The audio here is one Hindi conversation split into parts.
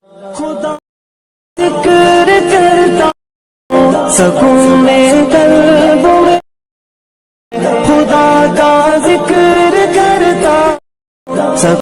खुदा जिक्र करता सकून में कल्ब में, खुदा का जिक्र करता सकून।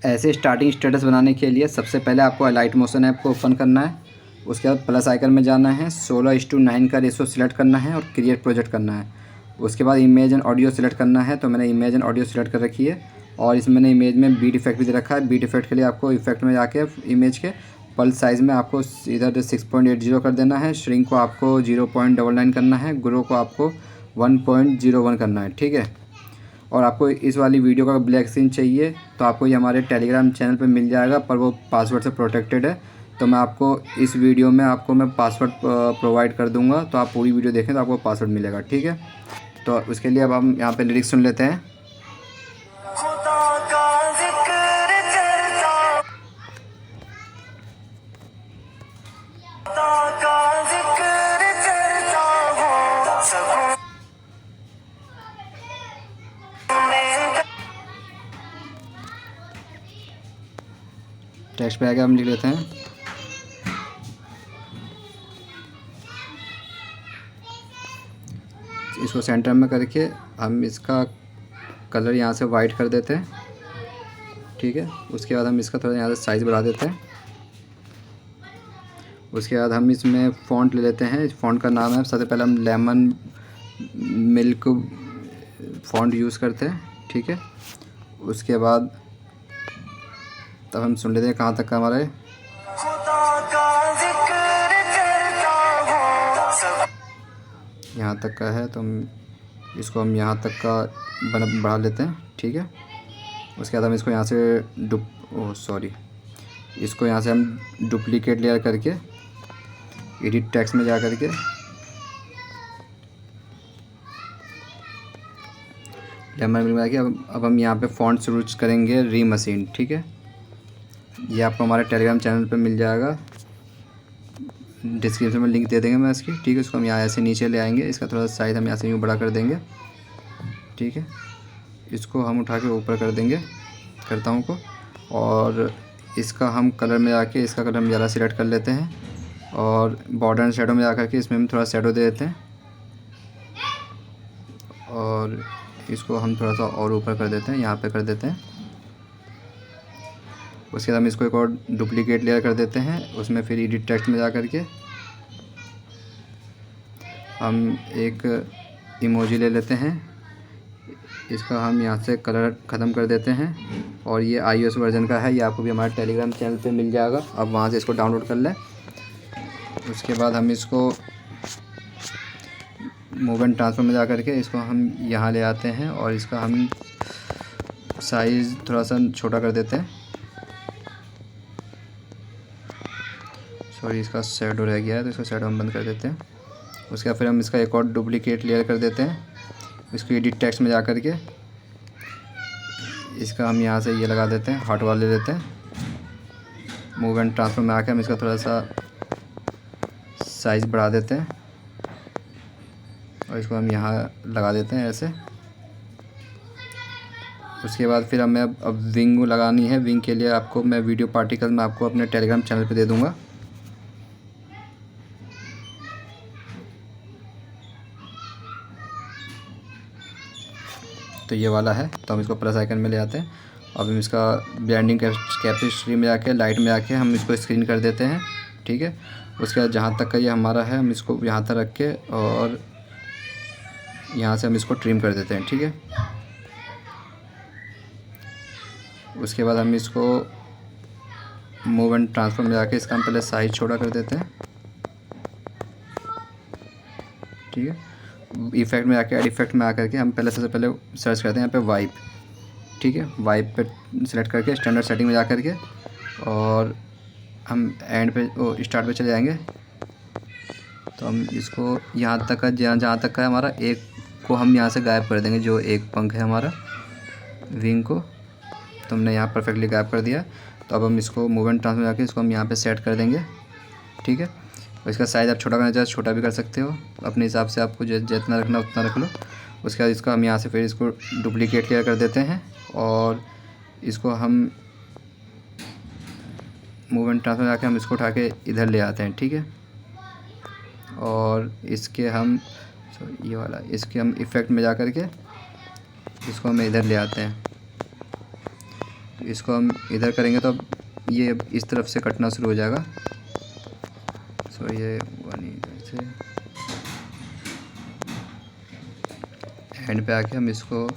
ऐसे स्टार्टिंग स्टेटस बनाने के लिए सबसे पहले आपको लाइट मोशन ऐप को ओपन करना है। उसके बाद प्लस आइकन में जाना है, 16:9 का रेशो सिलेक्ट करना है और क्रिएट प्रोजेक्ट करना है। उसके बाद इमेज एंड ऑडियो सेलेक्ट करना है, तो मैंने इमेज एंड ऑडियो सेलेक्ट कर रखी है और इसमें मैंने इमेज में बीट इफेक्ट भी दे रखा है। बीट इफेक्ट के लिए आपको इफेक्ट में जाके इमेज के पल्स साइज़ में आपको इधर 6.80 कर देना है, श्रिंक को आपको 0.99 करना है, ग्रो को आपको 1.01 करना है, ठीक है। और आपको इस वाली वीडियो का ब्लैक स्क्रीन चाहिए तो आपको ये हमारे टेलीग्राम चैनल पे मिल जाएगा, पर वो पासवर्ड से प्रोटेक्टेड है। तो मैं आपको इस वीडियो में मैं पासवर्ड प्रोवाइड कर दूंगा, तो आप पूरी वीडियो देखें तो आपको पासवर्ड मिलेगा, ठीक है। तो उसके लिए अब हम यहाँ पे लिरिक्स सुन लेते हैं। खुदा का जिक्र करता, खुदा का जिक्र करता हूँ सकून में। टेक्स्ट पे आके हम लिख लेते हैं इसको सेंटर में करके हम इसका कलर यहाँ से वाइट कर देते हैं, ठीक है। उसके बाद हम इसका थोड़ा यहाँ से साइज़ बढ़ा देते हैं। उसके बाद हम इसमें फ़ॉन्ट ले लेते हैं। इस फ़ॉन्ट का नाम है, सबसे पहले हम लेमन मिल्क फ़ॉन्ट यूज़ करते हैं, ठीक है। उसके बाद तब हम सुन लेते हैं कहाँ तक का हमारा है। खुदा का जिक्र करता हूँ सकून। यहाँ तक का है तो हम यहाँ तक का बढ़ा लेते हैं, ठीक है। उसके बाद हम इसको यहाँ से इसको यहाँ से हम डुप्लीकेट लेयर करके एडिट टेक्स्ट में जा करके लेमन मिला के अब हम यहाँ पे फ़ॉन्ट शुरू करेंगे रीमशीन, ठीक है। ये आपको हमारे टेलीग्राम चैनल पे मिल जाएगा, डिस्क्रिप्शन में लिंक दे देंगे मैं इसकी, ठीक है। इसको हम यहाँ ऐसे नीचे ले आएंगे, इसका थोड़ा सा साइज़ हम यहाँ से यूँ बड़ा कर देंगे, ठीक है। इसको हम उठा के ऊपर कर देंगे करता हूँ को, और इसका हम कलर में जाके इसका कलर हम ज़्यादा सिलेक्ट कर लेते हैं और बॉर्डर एंड शेडो में जा कर के इसमें हम थोड़ा शेडो दे देते हैं और इसको हम थोड़ा सा और ऊपर कर देते हैं, यहाँ पे कर देते हैं। उसके बाद हम इसको एक और डुप्लीकेट लेयर कर देते हैं, उसमें फिर एडिट टेक्स्ट में जा कर के हम एक इमोजी ले लेते हैं। इसका हम यहाँ से कलर ख़त्म कर देते हैं और ये iOS वर्जन का है, ये आपको भी हमारे टेलीग्राम चैनल पे मिल जाएगा, आप वहाँ से इसको डाउनलोड कर लें। उसके बाद हम इसको मूव एंड ट्रांसफर में जा कर के इसको हम यहाँ ले आते हैं और इसका हम साइज़ थोड़ा सा छोटा कर देते हैं। सॉरी, इसका शेडो रह गया है तो इसका शेडो हम बंद कर देते हैं। उसके बाद फिर हम इसका एक और डुप्लीकेट लेयर कर देते हैं। इसको एडिट टेक्स्ट में जा कर के इसका हम यहाँ से ये लगा देते हैं, हार्ट वाला ले लेते हैं। मूव एंड ट्रांसफर में आके हम इसका थोड़ा सा साइज़ बढ़ा देते हैं और इसको हम यहाँ लगा देते हैं ऐसे। उसके बाद फिर हमें अब विंग लगानी है। विंग के लिए आपको मैं वीडियो पार्टिकल में आपको अपने टेलीग्राम चैनल पे दे दूँगा। तो ये वाला है, तो हम इसको प्लस आइकन में ले आते हैं। अब हम इसका ब्लेंडिंग कैपेसिटी में जाके लाइट में आके हम इसको स्क्रीन कर देते हैं, ठीक है। उसके बाद जहाँ तक का ये हमारा है हम इसको यहाँ तक रख के और यहाँ से हम इसको ट्रिम कर देते हैं, ठीक है। उसके बाद हम इसको मूव एंड ट्रांसफर में जाके इसका हम पहले साइज छोटा कर देते हैं, ठीक है। इफेक्ट में आके एड इफेक्ट में आकर के हम सबसे पहले सर्च करते हैं यहाँ पे वाइप, ठीक है। वाइप पे सेलेक्ट करके स्टैंडर्ड सेटिंग में जा कर के और हम एंड पे स्टार्ट पे चले जाएंगे। तो हम इसको यहाँ तक का जहाँ तक का है हमारा एक को हम यहाँ से गायब कर देंगे, जो एक पंख है हमारा विंग को, तो हमने यहाँ परफेक्टली गायब कर दिया। तो अब हम इसको मूव एंड ट्रांसफर जाके इसको हम यहाँ पे सेट कर देंगे, ठीक है। और इसका साइज़ आप छोटा करना चाहे छोटा भी कर सकते हो, अपने हिसाब से आपको जितना रखना उतना रख लो। उसके बाद इसका हम यहाँ से फिर इसको डुप्लीकेट लेयर कर देते हैं और इसको हम मूव एंड ट्रांसफर जाके हम इसको उठा के इधर ले आते हैं, ठीक है। और इसके हम ये वाला इसके हम इफ़ेक्ट में जा कर के इसको हम इधर ले आते हैं। तो इसको हम इधर करेंगे तो अब ये इस तरफ से कटना शुरू हो जाएगा। सो ये से एंड पे आके हम इसको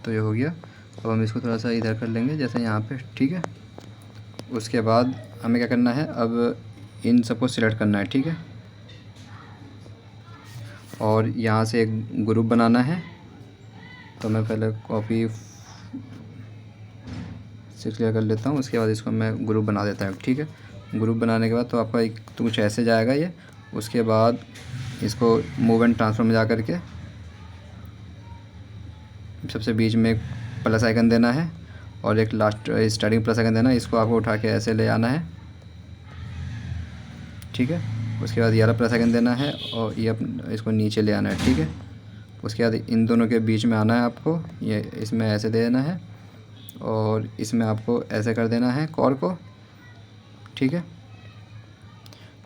तो ये हो गया। अब हम इसको थोड़ा सा इधर कर लेंगे जैसे यहाँ पे, ठीक है। उसके बाद हमें क्या करना है, अब इन सबको सिलेक्ट करना है, ठीक है। और यहाँ से एक ग्रुप बनाना है। तो मैं पहले कॉपी 6 क्लियर कर लेता हूँ। उसके बाद इसको मैं ग्रुप बना देता हूँ, ठीक है। ग्रुप बनाने के बाद तो आपका एक तो कुछ ऐसे जाएगा ये। उसके बाद इसको मूव एंड ट्रांसफर में जा कर के सबसे बीच में एक प्लस आइकन देना है और एक लास्ट स्टार्टिंग प्लस आइकन देना है। इसको आपको उठा के ऐसे ले आना है, ठीक है। उसके बाद ये वाला प्लस आइकन देना है और ये इसको नीचे ले आना है, ठीक है। उसके बाद इन दोनों के बीच में आना है आपको, ये इसमें ऐसे दे देना है और इसमें आपको ऐसे कर देना है कॉर को, ठीक है।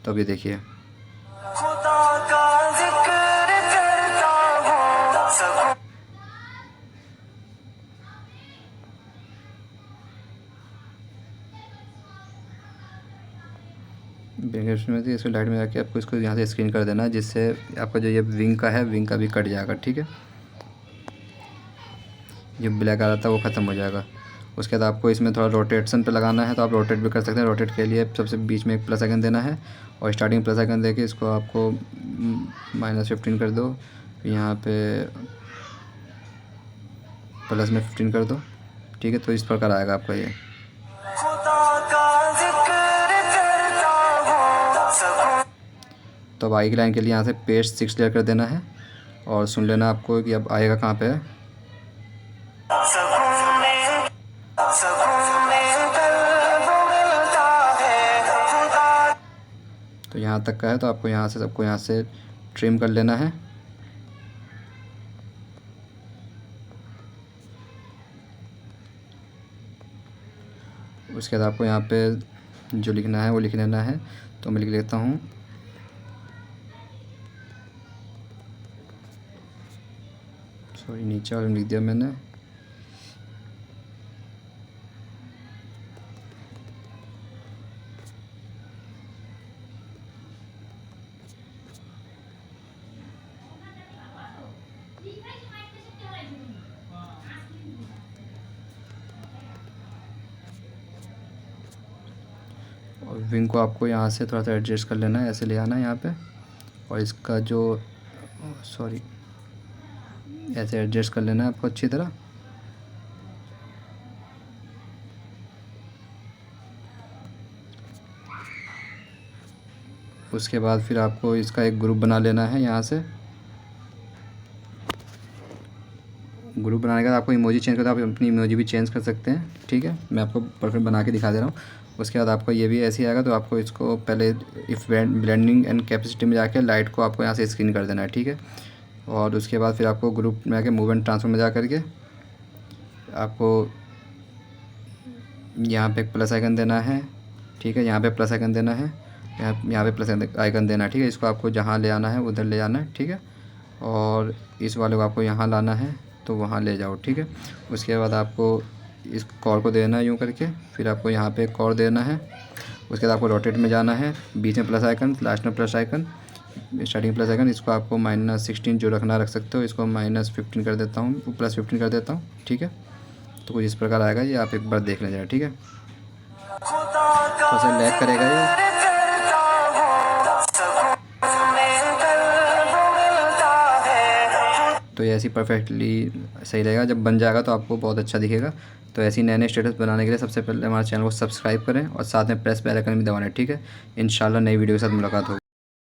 तो अभी देखिए खुदा का जिक्र करता हूँ सब बेनिफिट में थी। इसको लाइट में जाके आपको इसको यहाँ से स्क्रीन कर देना है, जिससे आपका जो ये विंग का है विंग का भी कट जाएगा, ठीक है। जो ब्लैक आ रहा था वो ख़त्म हो जाएगा। उसके बाद आपको इसमें थोड़ा रोटेशन पे लगाना है तो आप रोटेट भी कर सकते हैं। रोटेट के लिए सबसे बीच में एक प्लस आइकन देना है और स्टार्टिंग प्लस आइकन देके इसको आपको -15 कर दो। यहाँ पे प्लस में 15 कर दो, ठीक है। तो इस प्रकार आएगा आपका ये। खुदा का जिक्र करता हूँ सब तो अब आई की लाइन के लिए यहाँ से पेस्ट 6 क्लियर कर देना है और सुन लेना आपको कि अब आएगा कहाँ पे है। सकून में कल्ब मिलता है खुदा। तो यहाँ तक का है तो आपको यहाँ से सबको यहाँ से ट्रिम कर लेना है। उसके बाद आपको यहाँ पे जो लिखना है वो लिख लेना है। तो मैं लिख लेता हूँ सॉरी नीचे वाले में लिख दिया मैंने। और विंग को आपको यहाँ से थोड़ा सा एडजस्ट कर लेना है, ऐसे ले आना है यहाँ पे। और इसका जो सॉरी ऐसे एडजस्ट कर लेना है आपको अच्छी तरह। उसके बाद फिर आपको इसका एक ग्रुप बना लेना है। यहाँ से ग्रुप बनाने के बाद आपको इमोजी चेंज करना है, आप अपनी इमोजी भी चेंज कर सकते हैं, ठीक है। मैं आपको परफेक्ट बना के दिखा दे रहा हूँ। उसके बाद आपको ये भी ऐसे ही आएगा। तो आपको इसको पहले इफ ब्लेंडिंग एंड कैपेसिटी में जाके लाइट को आपको यहाँ से स्क्रीन कर देना है, ठीक है। और उसके बाद फिर आपको ग्रुप में आके मूव एंड ट्रांसफर में जा करके आपको यहाँ पे एक प्लस आइकन देना है, ठीक है। यहाँ पे प्लस आइकन देना है, यहाँ पे प्लस आइकन देना है, ठीक है। इसको आपको जहाँ ले आना है उधर ले जाना है, ठीक है। और इस वाले को आपको यहाँ लाना है तो वहाँ ले जाओ, ठीक है। उसके बाद आपको इस कॉर को देना है यूँ करके, फिर आपको यहाँ पे एक कॉर देना है। उसके बाद आपको रोटेट में जाना है, बीच में प्लस आइकन, लास्ट में plus icon, starting plus icon. इसको आपको -16 जो रखना रख सकते हो। इसको -15 कर देता हूँ, +15 कर देता हूँ, ठीक है। तो कुछ इस प्रकार आएगा ये, आप एक बार देख लीजिए, ठीक है। तो उसे लैग करेगा ये। तो ये ऐसी परफेक्टली सही रहेगा। जब बन जाएगा तो आपको बहुत अच्छा दिखेगा। तो ऐसी नए नए स्टेटस बनाने के लिए सबसे पहले हमारे चैनल को सब्सक्राइब करें और साथ में प्रेस बेल आइकन भी दबाना है, ठीक है। इंशाल्लाह नई वीडियो के साथ मुलाकात होगी।